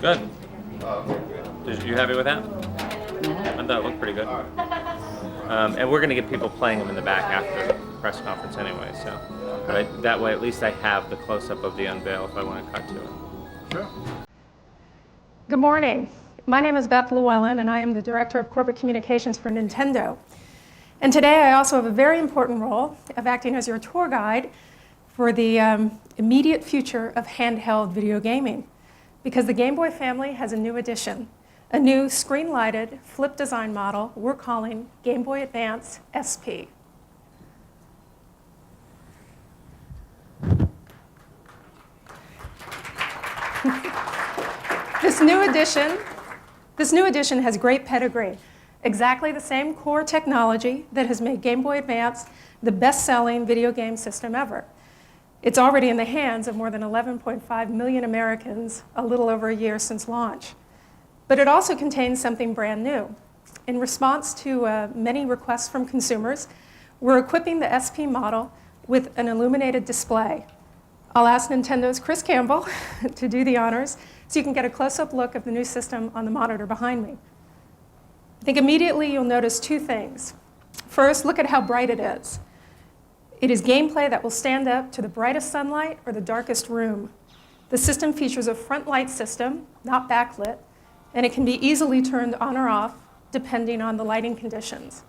Good. You happy with that? I thought it looked pretty good. And we're going to get people playing them in the back after the press conference anyway. So, that way, at least I have the close-up of the unveil if I want to cut to it. Sure. Good morning. My name is Beth Llewellyn, and I am the Director of Corporate Communications for Nintendo. And today I also have a very important role of acting as your tour guide for the immediate future of handheld video gaming. Because the Game Boy family has a new addition, a new screen-lighted flip design model we're calling Game Boy Advance SP. This new edition has great pedigree. Exactly the same core technology that has made Game Boy Advance the best-selling video game system ever. It's already in the hands of more than 11.5 million Americans a little over a year since launch. But it also contains something brand new. In response to many requests from consumers, we're equipping the SP model with an illuminated display. I'll ask Nintendo's Chris Campbell to do the honors so you can get a close-up look of the new system on the monitor behind me. I think immediately you'll notice two things. First, look at how bright it is. It is gameplay that will stand up to the brightest sunlight or the darkest room. The system features a front light system, not backlit, and it can be easily turned on or off depending on the lighting conditions.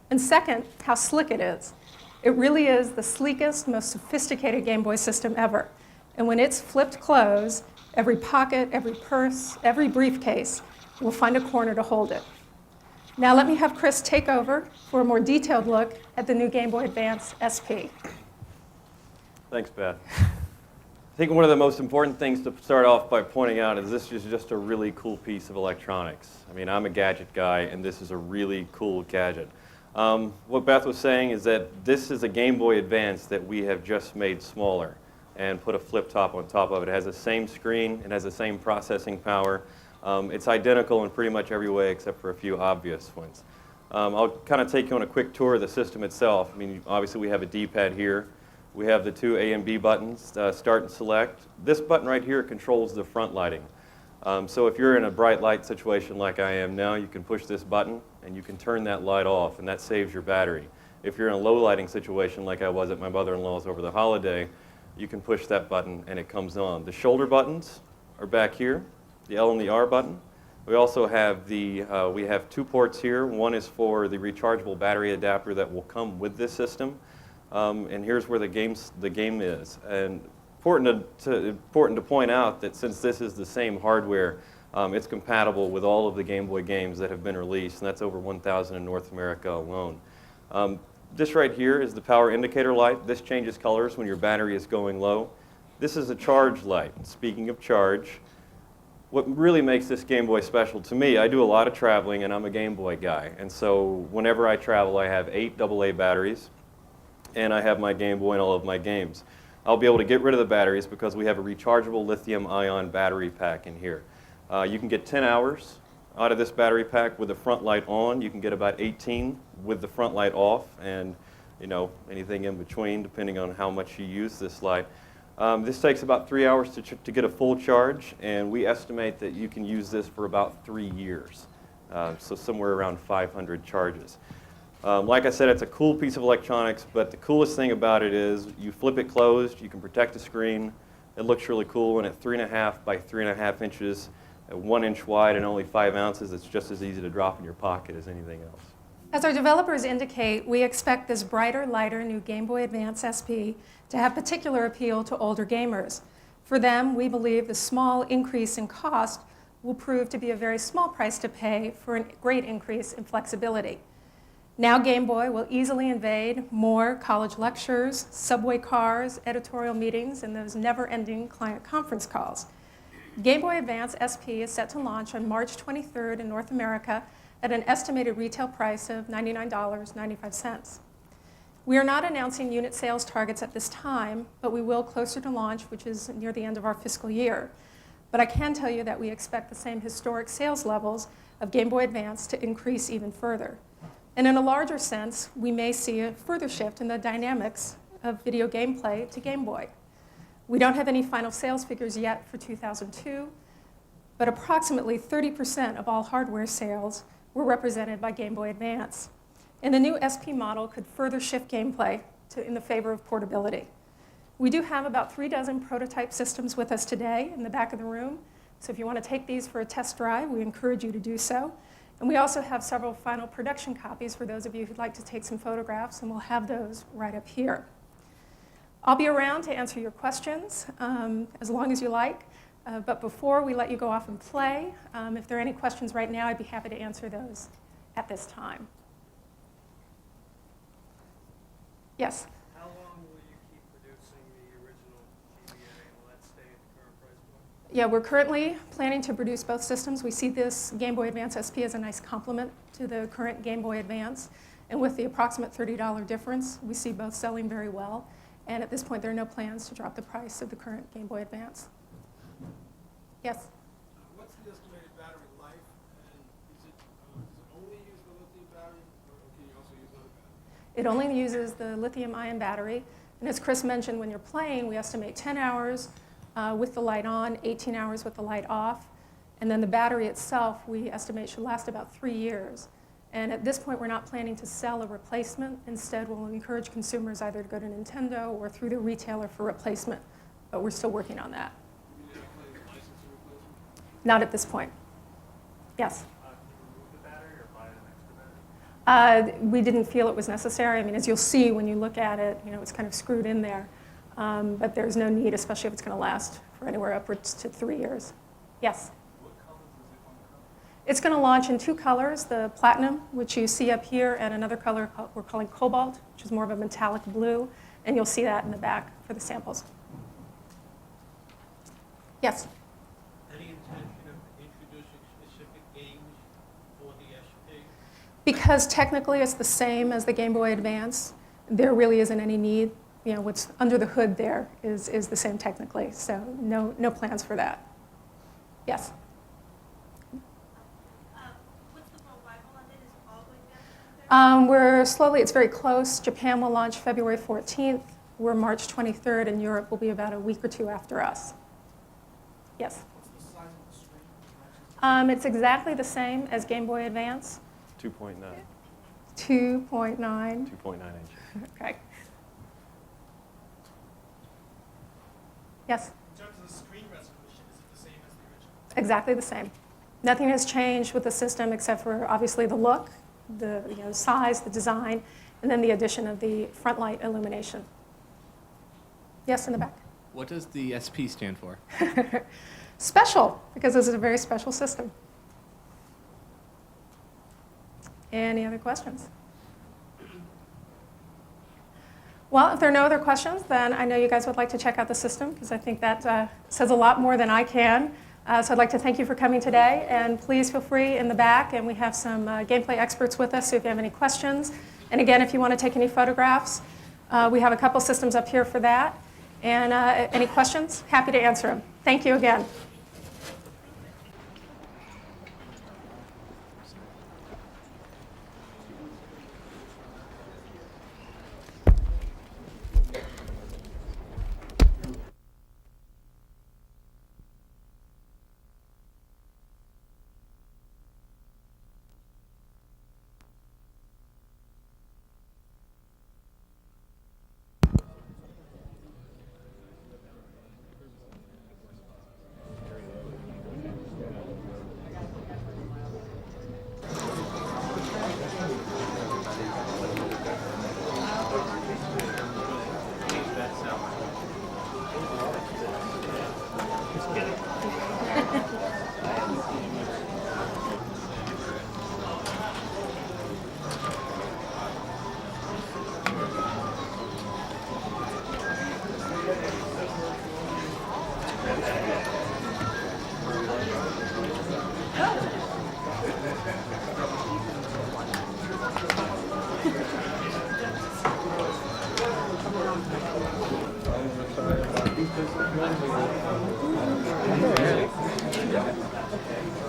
And second, how slick it is. It really is the sleekest, most sophisticated Game Boy system ever. And when it's flipped closed, every pocket, every purse, every briefcase will find a corner to hold it. Now let me have Chris take over for a more detailed look at the new Game Boy Advance SP. Thanks, Beth. I think one of the most important things to start off by pointing out is this is just a really cool piece of electronics. I mean, I'm a gadget guy, and this is a really cool gadget. What Beth was saying is that this is a Game Boy Advance that we have just made smaller and put a flip top on top of it. It has the same screen, it has the same processing power. It's identical in pretty much every way except for a few obvious ones. I'll kind of take you on a quick tour of the system itself. I mean, obviously we have a D-pad here. We have the two A and B buttons, start and select. This button right here controls the front lighting. So if you're in a bright light situation like I am now, you can push this button and you can turn that light off, and that saves your battery. If you're in a low lighting situation like I was at my mother-in-law's over the holiday, you can push that button and it comes on. The shoulder buttons are back here, the L and the R button. We also have we have two ports here. One is for the rechargeable battery adapter that will come with this system. And here's where the game is. And important to point out that since this is the same hardware, it's compatible with all of the Game Boy games that have been released, and that's over 1,000 in North America alone. This right here is the power indicator light. This changes colors when your battery is going low. This is a charge light. Speaking of charge, what really makes this Game Boy special to me, I do a lot of traveling and I'm a Game Boy guy. And so whenever I travel, I have 8 AA batteries and I have my Game Boy and all of my games. I'll be able to get rid of the batteries because we have a rechargeable lithium-ion battery pack in here. You can get 10 hours out of this battery pack with the front light on. You can get about 18 with the front light off, and anything in between depending on how much you use this light. This takes about 3 hours to get a full charge, and we estimate that you can use this for about 3 years, so somewhere around 500 charges. Like I said, it's a cool piece of electronics, but the coolest thing about it is you flip it closed, you can protect the screen. It looks really cool, and at 3.5 by 3.5 inches, at 1 inch wide and only 5 ounces, it's just as easy to drop in your pocket as anything else. As our developers indicate, we expect this brighter, lighter new Game Boy Advance SP to have particular appeal to older gamers. For them, we believe the small increase in cost will prove to be a very small price to pay for a great increase in flexibility. Now Game Boy will easily invade more college lectures, subway cars, editorial meetings, and those never-ending client conference calls. Game Boy Advance SP is set to launch on March 23rd in North America at an estimated retail price of $99.95. We are not announcing unit sales targets at this time, but we will closer to launch, which is near the end of our fiscal year. But I can tell you that we expect the same historic sales levels of Game Boy Advance to increase even further. And in a larger sense, we may see a further shift in the dynamics of video gameplay to Game Boy. We don't have any final sales figures yet for 2002, but approximately 30% of all hardware sales were represented by Game Boy Advance. And the new SP model could further shift gameplay in the favor of portability. We do have about 36 prototype systems with us today in the back of the room. So if you want to take these for a test drive, we encourage you to do so. And we also have several final production copies for those of you who'd like to take some photographs, and we'll have those right up here. I'll be around to answer your questions as long as you like. But before we let you go off and play, if there are any questions right now, I'd be happy to answer those at this time. Yes? How long will you keep producing the original GBA? Will that stay at the current price point? Yeah, we're currently planning to produce both systems. We see this Game Boy Advance SP as a nice complement to the current Game Boy Advance. And with the approximate $30 difference, we see both selling very well. And at this point, there are no plans to drop the price of the current Game Boy Advance. Yes? What's the estimated battery life? And does it only use the lithium battery, or can you also use other batteries? It only uses the lithium-ion battery. And as Chris mentioned, when you're playing, we estimate 10 hours with the light on, 18 hours with the light off. And then the battery itself, we estimate, should last about 3 years. And at this point, we're not planning to sell a replacement. Instead, we'll encourage consumers either to go to Nintendo or through the retailer for replacement. But we're still working on that. You need to play the license to replace it? Not at this point. Yes? Can you remove the battery or buy an extra battery? We didn't feel it was necessary. I mean, as you'll see when you look at it, it's kind of screwed in there. But there's no need, especially if it's going to last for anywhere upwards to 3 years. Yes? What colors is it going to come? It's going to launch in 2 colors, the platinum, which you see up here, and another color we're calling cobalt, which is more of a metallic blue. And you'll see that in the back for the samples. Yes? Any intention of introducing specific games for the SP? Because technically it's the same as the Game Boy Advance, there really isn't any need. What's under the hood there is the same technically, so no plans for that. Yes? What's the worldwide on it? Is it all going down? We're slowly, it's very close. Japan will launch February 14th. We're March 23rd, and Europe will be about a week or 2 after us. Yes? What's the size of the screen? It's exactly the same as Game Boy Advance, 2.9, 2.9. 2.9 inches. Okay. Yes? In terms of the screen resolution, is it the same as the original? Exactly the same. Nothing has changed with the system except for obviously the look, the size, the design, and then the addition of the front light illumination. Yes, in the back. What does the SP stand for? Special, because this is a very special system. Any other questions? Well, if there are no other questions, then I know you guys would like to check out the system, because I think that says a lot more than I can. So I'd like to thank you for coming today, and please feel free in the back, and we have some gameplay experts with us, so if you have any questions. And again, if you want to take any photographs, we have a couple systems up here for that. And any questions? Happy to answer them. Thank you again.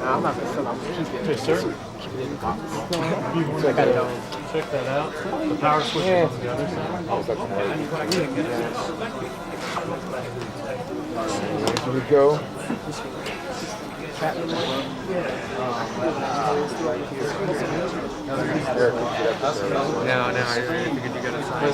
I'm not gonna fill out the keep it. Yes, sir. Keep it in the box. So I got it on. Check that out. The power switch is on the other side. I was looking at it. Here we go. No, I figured you got to sign.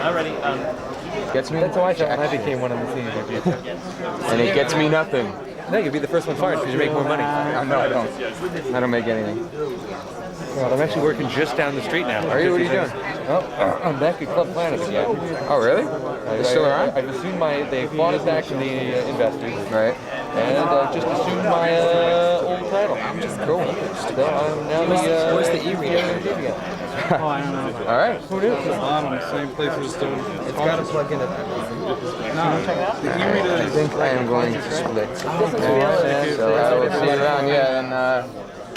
Already. Gets me. That's how I felt when I became one of the senior people. And it gets me nothing. No, you'll be the first one fired because you make more money. No, I don't. I don't make anything. Well, I'm actually working just down the street now. Are you? What are you doing? Oh, I'm back at Club Planet again. Oh, really? They're still around? I've assumed they bought it back from the investors. Right. And just assumed my old title. Cool. So I'm now the Where's the e-reader? All right. Who knew? I'm in the same place as the. It's got to plug in. I think I am going to split. So I will see you around. Yeah, and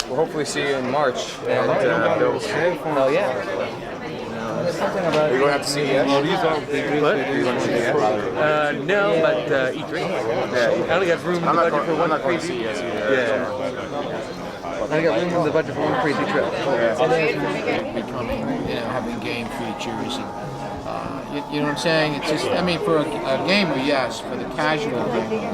we'll hopefully see you in March. And Hell yeah. are you going to have to see me yet? What? Are you going to see me yet? No, but E3. Yeah. I only got room in the budget for one crazy. Yeah. I got room in the budget for one crazy trip. Becoming, having game features and you know what I'm saying? It's just, I mean, for a gamer, yes, for the casual gamer,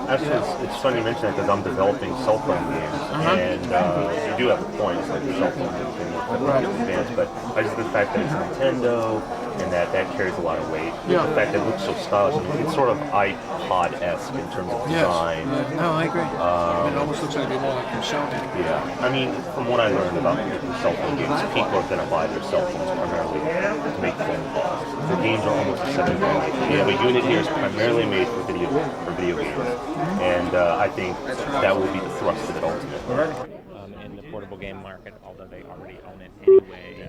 Actually, it's funny you mention that because I'm developing cell phone games, and you do have a point. It's like the cell phone games are more advanced, but I just the fact that it's Nintendo and that carries a lot of weight. Yeah. The fact that it looks so stylish, I mean, it's sort of iPod-esque in terms of design. Yes. No, I agree. It almost looks like it'd be more like your Sony. Yeah, I mean, from what I learned about the cell phone games, people are going to buy their cell phones primarily to make phone calls. The games are almost the same. We have a unit here is primarily made for video games, and I think that will be the thrust of it ultimately. In the portable game market, although they already own it anyway.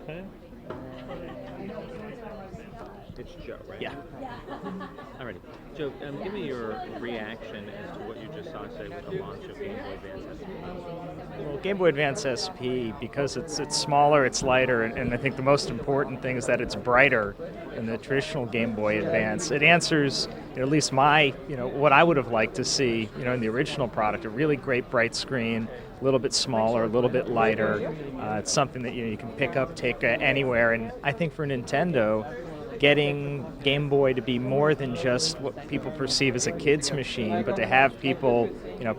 Okay. It's Joe, right? Yeah. Alrighty. Joe, give me your reaction as to what you just saw say with the launch of Game Boy Advance SP. Well, Game Boy Advance SP, because it's smaller, it's lighter, and I think the most important thing is that it's brighter than the traditional Game Boy Advance. It answers, at least my, what I would have liked to see, in the original product, a really great bright screen, a little bit smaller, a little bit lighter. It's something that you can pick up, take anywhere, and I think for Nintendo, getting Game Boy to be more than just what people perceive as a kid's machine, but to have people,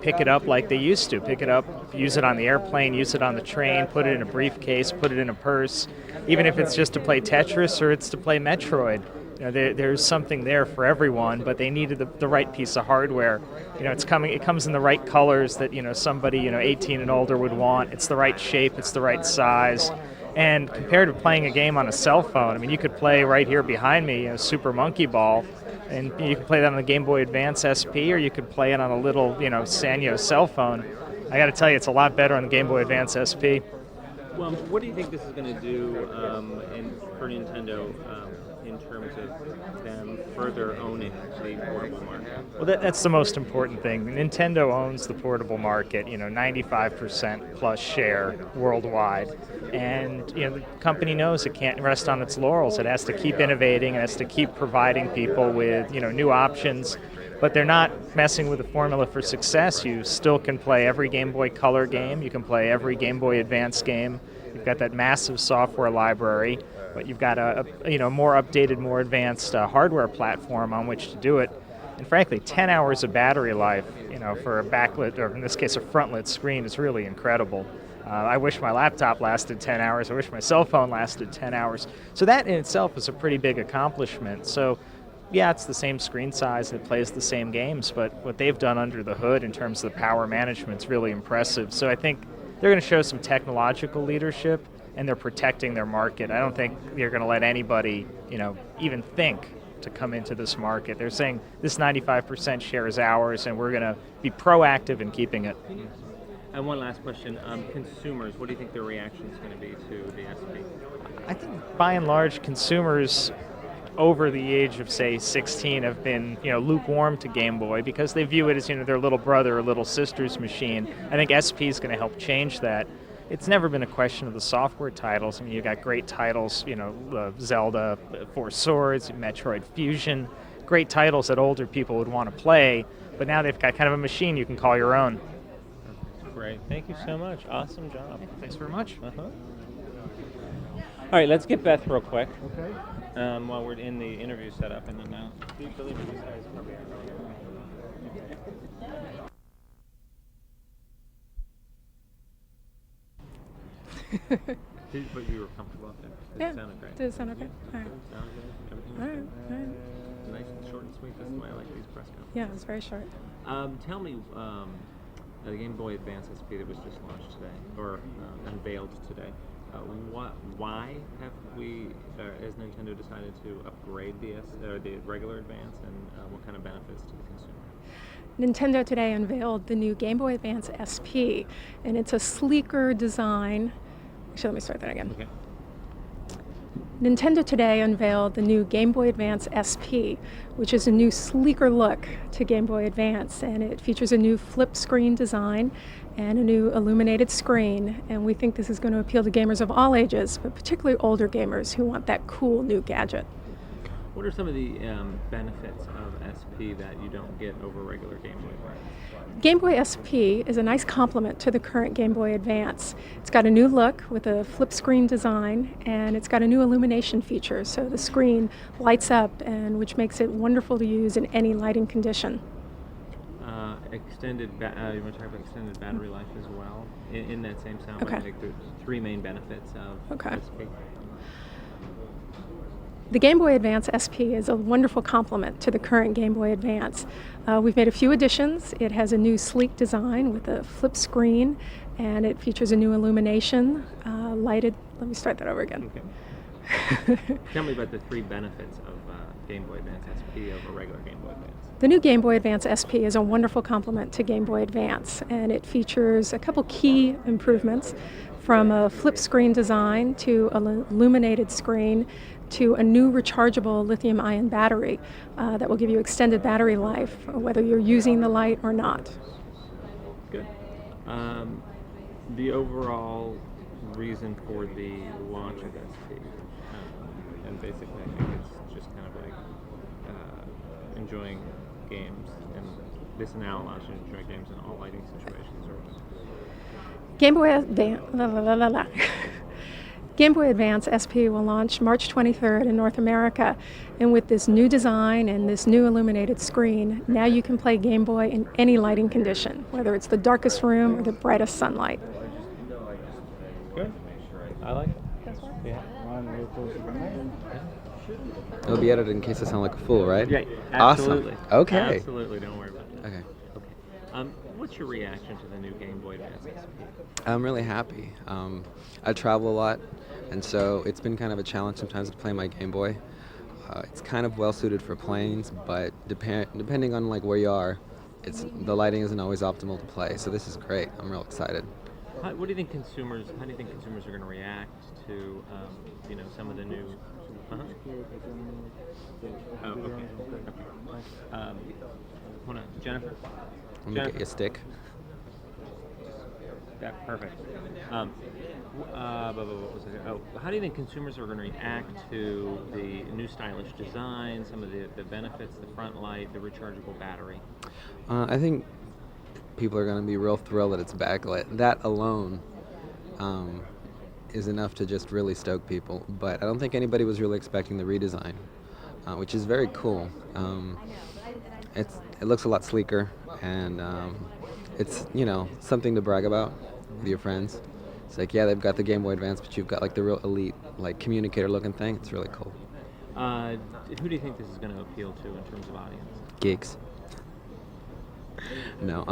pick it up like they used to. Pick it up, use it on the airplane, use it on the train, put it in a briefcase, put it in a purse, even if it's just to play Tetris or it's to play Metroid. There's something there for everyone, but they needed the right piece of hardware. It comes in the right colors that, somebody, 18 and older would want. It's the right shape, it's the right size. And compared to playing a game on a cell phone, you could play right here behind me, Super Monkey Ball, and you could play that on the Game Boy Advance SP, or you could play it on a little, Sanyo cell phone. I got to tell you, it's a lot better on the Game Boy Advance SP. Well, what do you think this is going to do for Nintendo in terms of them further owning the portable market? Well, that's the most important thing. Nintendo owns the portable market, 95% plus share worldwide. And the company knows it can't rest on its laurels. It has to keep innovating. It has to keep providing people with new options. But they're not messing with the formula for success. You still can play every Game Boy Color game. You can play every Game Boy Advance game. You've got that massive software library, but you've got a more updated, more advanced hardware platform on which to do it. And frankly, 10 hours of battery life, for a backlit, or in this case, a frontlit screen is really incredible. I wish my laptop lasted 10 hours. I wish my cell phone lasted 10 hours. So that in itself is a pretty big accomplishment. So yeah, it's the same screen size, it plays the same games, but what they've done under the hood in terms of the power management is really impressive. So I think they're going to show some technological leadership, and they're protecting their market. I don't think they're going to let anybody, even think to come into this market. They're saying this 95% share is ours, and we're going to be proactive in keeping it. And one last question. Consumers, what do you think their reaction is going to be to the SP? I think by and large, consumers over the age of, say, 16 have been, lukewarm to Game Boy because they view it as, their little brother or little sister's machine. I think SP is going to help change that. It's never been a question of the software titles. I mean, you've got great titles, Zelda, Four Swords, Metroid Fusion, great titles that older people would want to play, but now they've got kind of a machine you can call your own. Great. Thank you so much. Awesome job. Thanks very much. All right, let's get Beth real quick. Okay. While we're in the interview setup, and then do you believe in these guys probably aren't really But you were comfortable out there. It sounded great. Did it sound okay? All right. Sounded good. Everything was All right. good. All right. Nice and short and sweet. That's the way I like these press conferences. Yeah, it was very short. Tell me, the Game Boy Advance SP that was just launched today, or unveiled today. Why have we, as Nintendo, decided to upgrade the regular Advance, and what kind of benefits to the consumer? Nintendo today unveiled the new Game Boy Advance SP, and it's a sleeker design. Actually, let me start that again. Okay. Nintendo today unveiled the new Game Boy Advance SP, which is a new sleeker look to Game Boy Advance, and it features a new flip screen design and a new illuminated screen, and we think this is going to appeal to gamers of all ages, but particularly older gamers who want that cool new gadget. What are some of the benefits of SP that you don't get over regular Game Boy Advance? Game Boy SP is a nice complement to the current Game Boy Advance. It's got a new look with a flip screen design, and it's got a new illumination feature, so the screen lights up, and which makes it wonderful to use in any lighting condition. You want to talk about extended battery life as well? In that same sound, Okay. I think there's three main benefits of Okay. SP. The Game Boy Advance SP is a wonderful complement to the current Game Boy Advance. We've made a few additions. It has a new sleek design with a flip screen, and it features a new illumination, lighted. Let me start that over again. Okay. Tell me about the three benefits of Game Boy Advance SP over regular Game Boy Advance. The new Game Boy Advance SP is a wonderful complement to Game Boy Advance, and it features a couple key improvements, from a flip screen design to an illuminated screen to a new rechargeable lithium-ion battery that will give you extended battery life, whether you're using the light or not. Good. The overall reason for the launch of SP, and basically I think it's just kind of like enjoying games, and this now allows you to enjoy games in all lighting situations. Game Boy Advance SP will launch March 23rd in North America, and with this new design and this new illuminated screen, now you can play Game Boy in any lighting condition, whether it's the darkest room or the brightest sunlight. Good. I like it. Yeah. It'll be edited in case I sound like a fool, right? Yeah, absolutely. Awesome. Okay. Absolutely, don't worry about it. Okay. What's your reaction to the new Game Boy Advance SP? I'm really happy. I travel a lot, and so it's been kind of a challenge sometimes to play my Game Boy. It's kind of well suited for planes, but depending on like where you are, the lighting isn't always optimal to play. So this is great. I'm real excited. How do you think consumers are going to react to some of the new? Oh, okay. Hold on, Jennifer. Let me get you a stick. Yeah, perfect. What was it? Oh, how do you think consumers are going to react to the new stylish design, some of the benefits, the front light, the rechargeable battery? I think people are going to be real thrilled that it's backlit. That alone is enough to just really stoke people. But I don't think anybody was really expecting the redesign, which is very cool. it looks a lot sleeker, and it's something to brag about with your friends. It's like, yeah, they've got the Game Boy Advance, but you've got like the real elite, like communicator-looking thing. It's really cool. Who do you think this is going to appeal to in terms of audience? Geeks. No,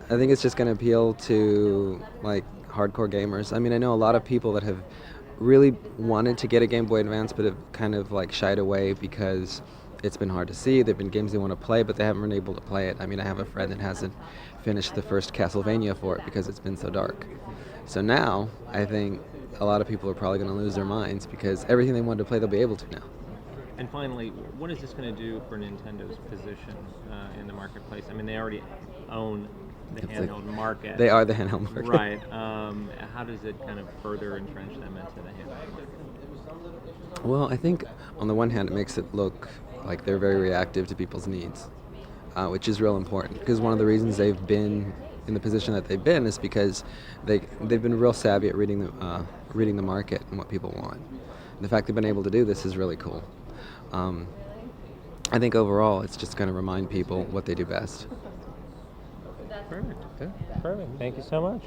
I think it's just going to appeal to like hardcore gamers. I mean, I know a lot of people that have really wanted to get a Game Boy Advance, but have kind of like shied away because it's been hard to see. There've been games they want to play, but they haven't been able to play it. I mean, I have a friend that hasn't finished the first Castlevania for it because it's been so dark. So now, I think a lot of people are probably going to lose their minds because everything they wanted to play, they'll be able to now. And finally, what is this going to do for Nintendo's position in the marketplace? I mean, they already own the handheld market. They are the handheld market. Right. How does it kind of further entrench them into the handheld market? Well, I think on the one hand, it makes it look like they're very reactive to people's needs, which is real important. Because one of the reasons they've been in the position that they've been is because they've been real savvy at reading the market and what people want. And the fact they've been able to do this is really cool. I think overall, it's just going to remind people what they do best. Perfect. Good. Perfect. Thank you so much.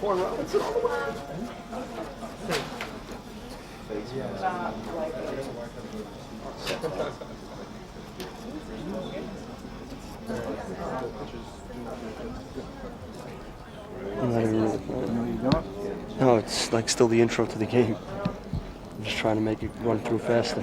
Corn Robinson all the way. No, it's like still the intro to the game. I'm just trying to make it run through faster.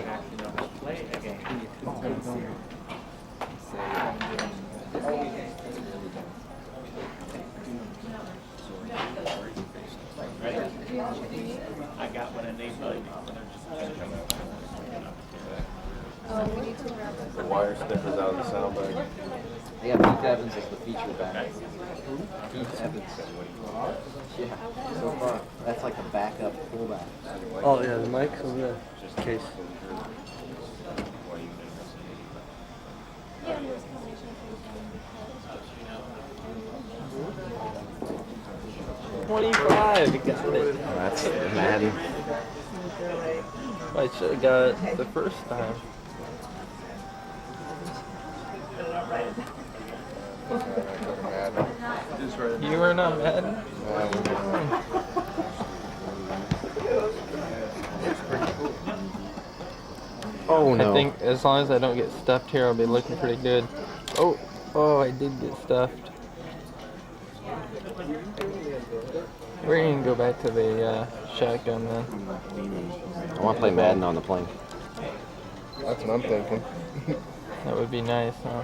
I got what I need. The wire snippers out of the sound bag. Yeah, Pete Evans is the feature back. Pete Evans. Yeah, so far. That's like the backup fullback. Oh yeah, the mic over there. Just in case. That's Madden. I should have got it the first time. You were not Madden? Oh no. I think as long as I don't get stuffed here, I'll be looking pretty good. Oh, I did get stuffed. We're gonna go back to the shotgun then. I want to play Madden on the plane. That's what I'm thinking. That would be nice, huh?